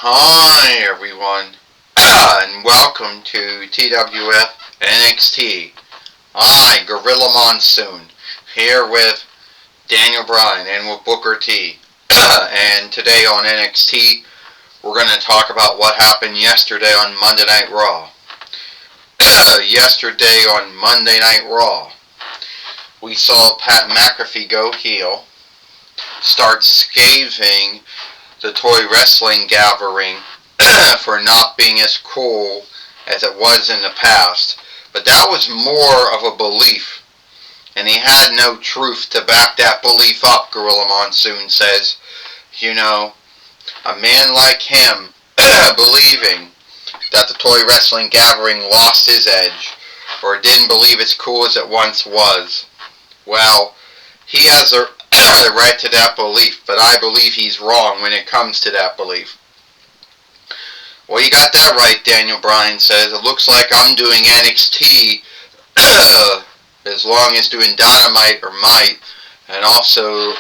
Hi everyone, and welcome to TWF NXT. I, Gorilla Monsoon, here with Daniel Bryan and with Booker T. And today on NXT, we're going to talk about what happened yesterday on Monday Night Raw. Yesterday on Monday Night Raw, we saw Pat McAfee go heel, start scathing the toy wrestling gathering for not being as cool as it was in the past. But that was more of a belief, and he had no truth to back that belief up, Gorilla Monsoon says. You know, a man like him believing that the toy wrestling gathering lost his edge, or didn't believe as cool as it once was. Well, he has the right to that belief, but I believe he's wrong when it comes to that belief. Well, you got that right, Daniel Bryan says. It looks like I'm doing NXT as long as doing Dynamite or Might, and also,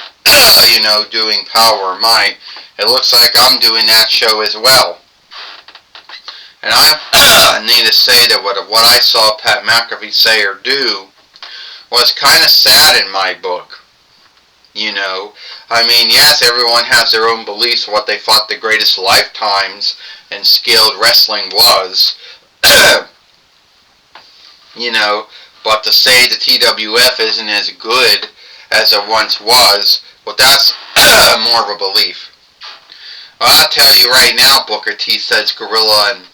doing Power or Might. It looks like I'm doing that show as well. And I need to say that what I saw Pat McAfee say or do was kind of sad in my book. Yes, everyone has their own beliefs of what they thought the greatest lifetimes in skilled wrestling was. But to say the TWF isn't as good as it once was, well, that's more of a belief. Well, I'll tell you right now, Booker T, says Gorilla and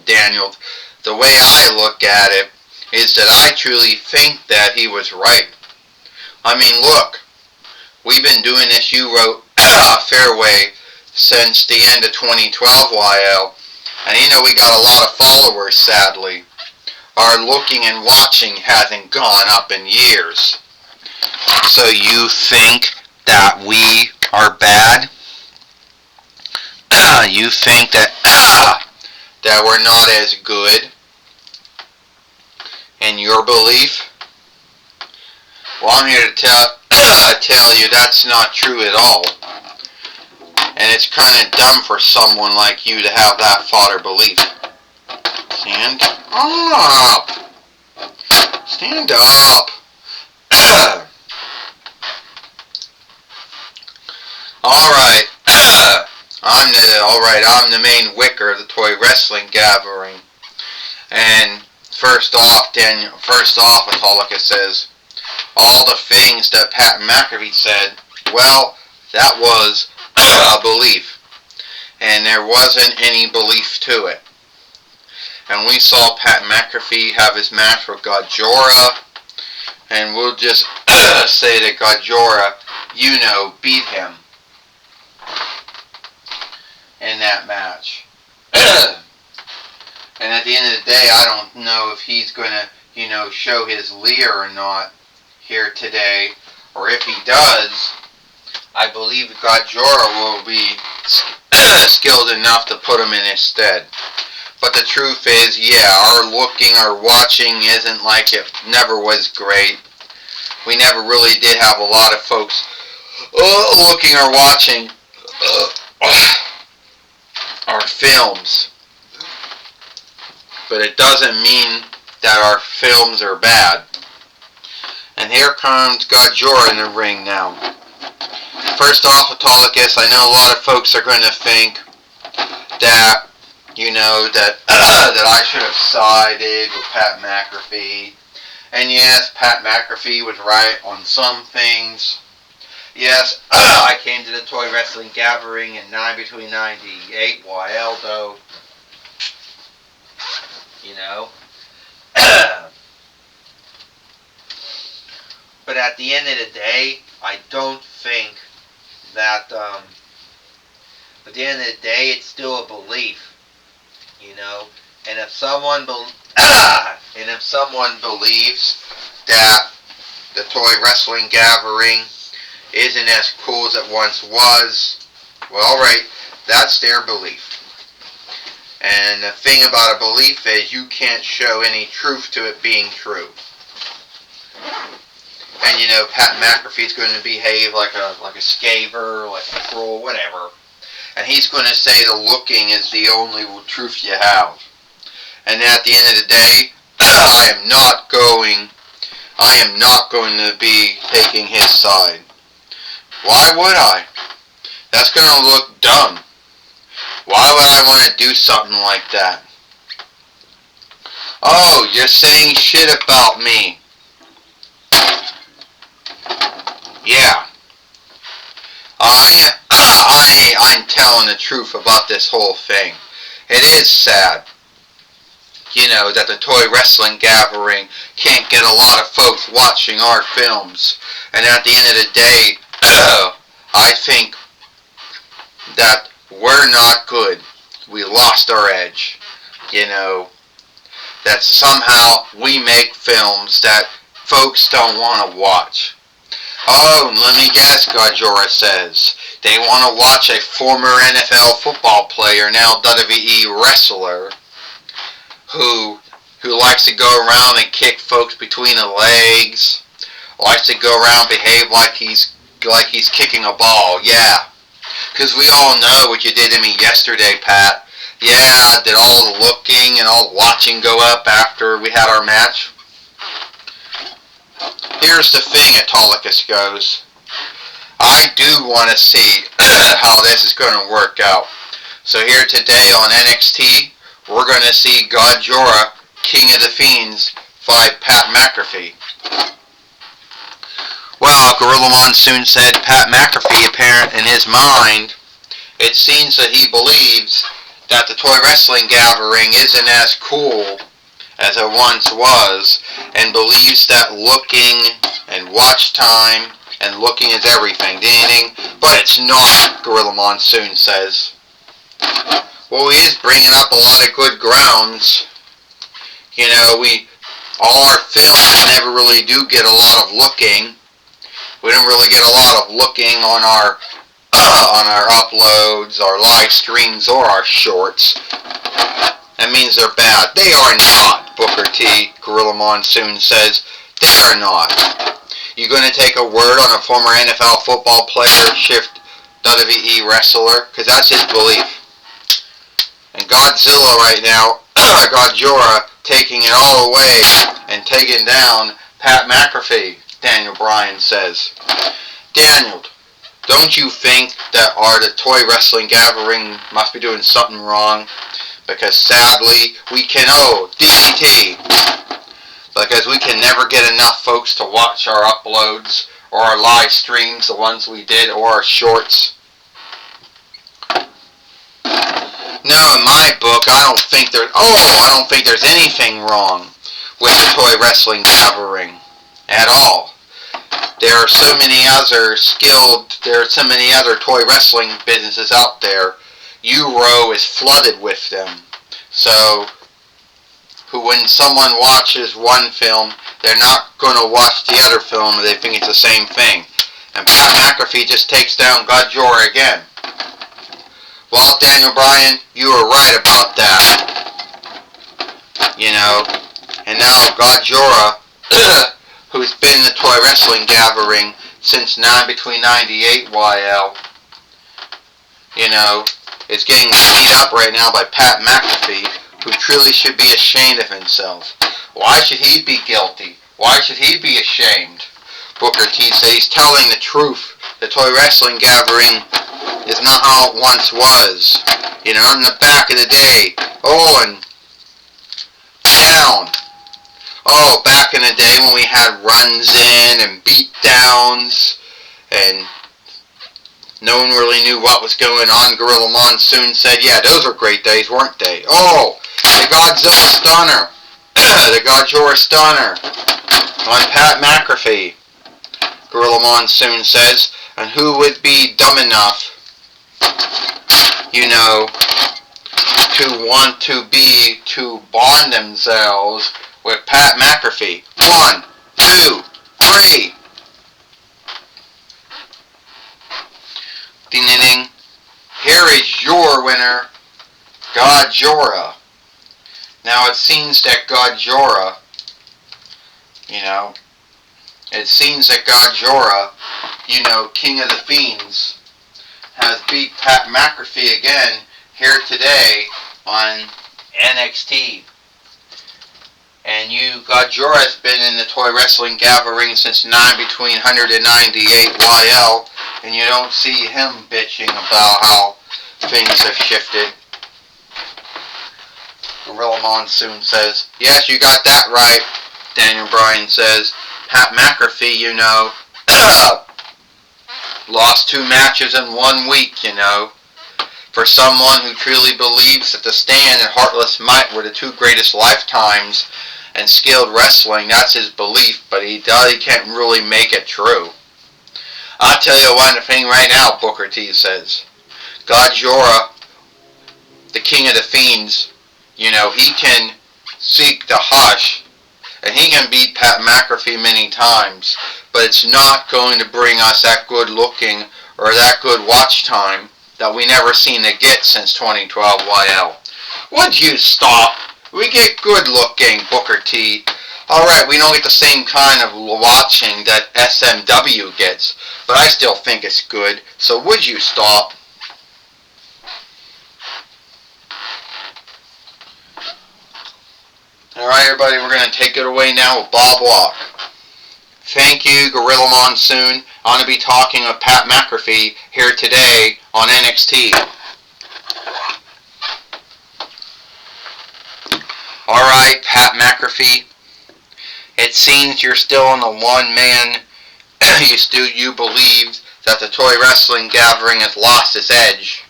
Daniel, the way I look at it is that I truly think that he was right. Look, we've been doing this You Wrote Fairway since the end of 2012, YL, and we got a lot of followers, sadly. Our looking and watching hasn't gone up in years. So you think that we are bad? You think that that we're not as good in your belief? Well, I'm here to tell you that's not true at all. And it's kind of dumb for someone like you to have that thought or belief. Stand up. Stand up. Alright. I'm the main wicker of the toy wrestling gathering. And first off, Metallica says, all the things that Pat McAfee said, well, that was a belief. And there wasn't any belief to it. And we saw Pat McAfee have his match with Gajora, and we'll just say that Gajora, beat him in that match. And at the end of the day, I don't know if he's going to, show his leer or not here today, or if he does, I believe Gajora will be skilled enough to put him in his stead. But the truth is, our looking or watching isn't like it never was great. We never really did have a lot of folks looking or watching our films. But it doesn't mean that our films are bad. And here comes Gajora in the ring now. First off, Autolycus, I know a lot of folks are going to think that, that I should have sided with Pat McAfee. And yes, Pat McAfee was right on some things. Yes, I came to the toy wrestling gathering in between 98 YL, though. But at the end of the day, I don't think that, at the end of the day, it's still a belief, and if someone believes that the toy wrestling gathering isn't as cool as it once was, well, alright, that's their belief. And the thing about a belief is you can't show any truth to it being true. And Pat McAfee's going to behave like a scaver, like a troll, whatever. and he's going to say the looking is the only truth you have. And at the end of the day, I am not going to be taking his side. Why would I? That's going to look dumb. Why would I want to do something like that? Oh, you're saying shit about me. Yeah. I'm telling the truth about this whole thing. It is sad, that the toy wrestling gathering can't get a lot of folks watching our films. And at the end of the day, I think that we're not good. We lost our edge. That somehow we make films that folks don't want to watch. Oh, and let me guess, Gajora says. They want to watch a former NFL football player, now WWE wrestler, who likes to go around and kick folks between the legs, likes to go around and behave like he's kicking a ball. Yeah. Because we all know what you did to me yesterday, Pat. Yeah, I did all the looking and all the watching go up after we had our match. Here's the thing, Autolycus goes. I do want to see how this is going to work out. So here today on NXT, we're going to see Gajora, King of the Fiends, fight Pat McAfee. Well, Gorilla Monsoon said Pat McAfee, apparent in his mind, it seems that he believes that the toy wrestling gathering isn't as cool as it once was, and believes that looking and watch time and looking is everything. But it's not, Gorilla Monsoon says. Well, he is bringing up a lot of good grounds. All our films never really do get a lot of looking. We don't really get a lot of looking on our uploads, our live streams, or our shorts. That means they're bad. They are not, Booker T, Gorilla Monsoon says. They are not. You going to take a word on a former NFL football player, shift WWE wrestler? Because that's his belief. And Godzilla right now, Gajora, taking it all away and taking down Pat McAfee, Daniel Bryan says. Daniel, don't you think that the toy wrestling gathering must be doing something wrong? Because sadly, we can, DDT, because we can never get enough folks to watch our uploads or our live streams, the ones we did, or our shorts. No, in my book, I don't think there's anything wrong with the toy wrestling gathering at all. There are so many other toy wrestling businesses out there. Euro is flooded with them. So, when someone watches one film, they're not going to watch the other film if they think it's the same thing. And Pat McAfee just takes down Gajora again. Well, Daniel Bryan, you were right about that. And now Gajora, who's been in the toy wrestling gathering since between 98 YL, is getting beat up right now by Pat McAfee, who truly should be ashamed of himself. Why should he be guilty? Why should he be ashamed? Booker T says he's telling the truth. The toy wrestling gathering is not how it once was. Not in the back of the day. And down. Back in the day when we had runs in and beat downs and no one really knew what was going on. Gorilla Monsoon said, yeah, those were great days, weren't they? The Godzilla Stunner. The Gajora Stunner. On Pat McAfee. Gorilla Monsoon says, and who would be dumb enough, to want to bond themselves with Pat McAfee. 1, 2, 3. Ding ding ding. Here is your winner, Gajora. Now it seems that Gajora, King of the Fiends, has beat Pat McAfee again here today on NXT. And Gajora has been in the Toy Wrestling Gathering since 9 between 198 YL, and you don't see him bitching about how things have shifted. Gorilla Monsoon says, yes, you got that right. Daniel Bryan says, Pat McAfee, lost 2 matches in 1 week, For someone who truly believes that The Stand and Heartless Might were the 2 greatest lifetimes and skilled wrestling, that's his belief, but he can't really make it true. I'll tell you one thing right now, Booker T says. Gajora, the King of the Fiends, he can seek the hush, and he can beat Pat McAfee many times, but it's not going to bring us that good looking or that good watch time that we never seen to get since 2012 YL. Would you stop? We get good looking, Booker T. Alright, we don't get the same kind of watching that SMW gets, but I still think it's good, so would you stop? Alright everybody, we're going to take it away now with Bob Walk. Thank you, Gorilla Monsoon. I'm going to be talking with Pat McAfee here today on NXT. Alright, Pat McAfee. It seems you're still in the one man. You believe that the Toy Wrestling Gathering has lost its edge.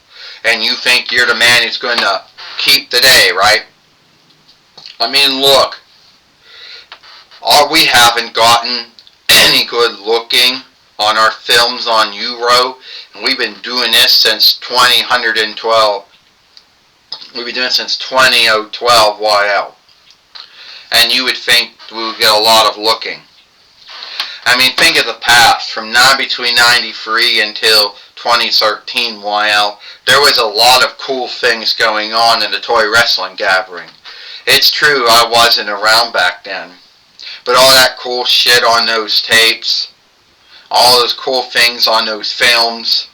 And you think you're the man who's going to keep the day, right? I mean, look. We haven't gotten any good looking on our films on Euro. And we've been doing this since 2012. We've been doing it since 2012 YL. And you would think we would get a lot of looking. I mean, think of the past. From between 93 until 2013 YL, there was a lot of cool things going on in the Toy Wrestling Gathering. It's true, I wasn't around back then. But all that cool shit on those tapes, all those cool things on those films,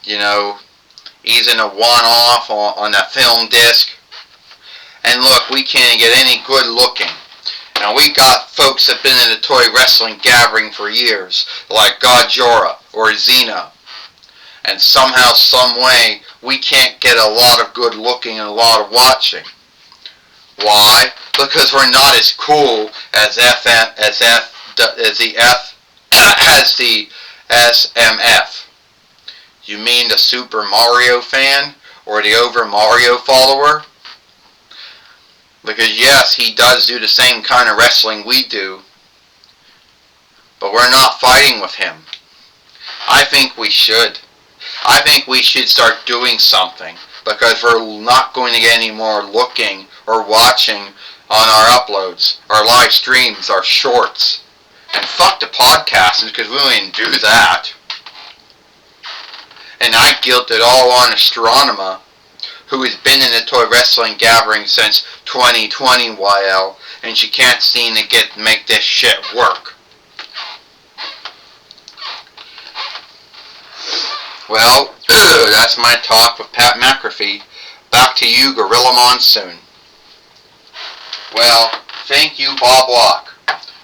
using a one-off on that film disc. And look, we can't get any good looking. Now we got folks that have been in the Toy Wrestling Gathering for years, like Gajora or Xena. And somehow, some way, we can't get a lot of good looking and a lot of watching. Why? Because we're not as cool as the SMF. You mean the Super Mario fan or the Over Mario follower? Because yes, he does do the same kind of wrestling we do, but we're not fighting with him. I think we should. I think we should start doing something, because we're not going to get any more looking or watching on our uploads, our live streams, our shorts. And fuck the podcasters, because we don't even do that. And I guilt it all on Astronema, who has been in the Toy Wrestling Gathering since 2020 YL, and she can't seem to make this shit work. Well, that's my talk with Pat McAfee. Back to you, Gorilla Monsoon. Well, thank you, Bob Walk,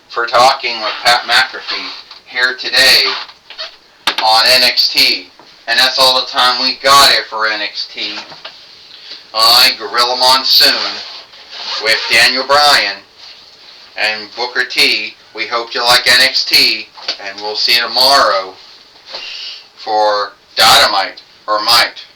for talking with Pat McAfee here today on NXT. And that's all the time we got here for NXT. I, Gorilla Monsoon, with Daniel Bryan and Booker T. We hope you like NXT, and we'll see you tomorrow for Dynamite, or Might.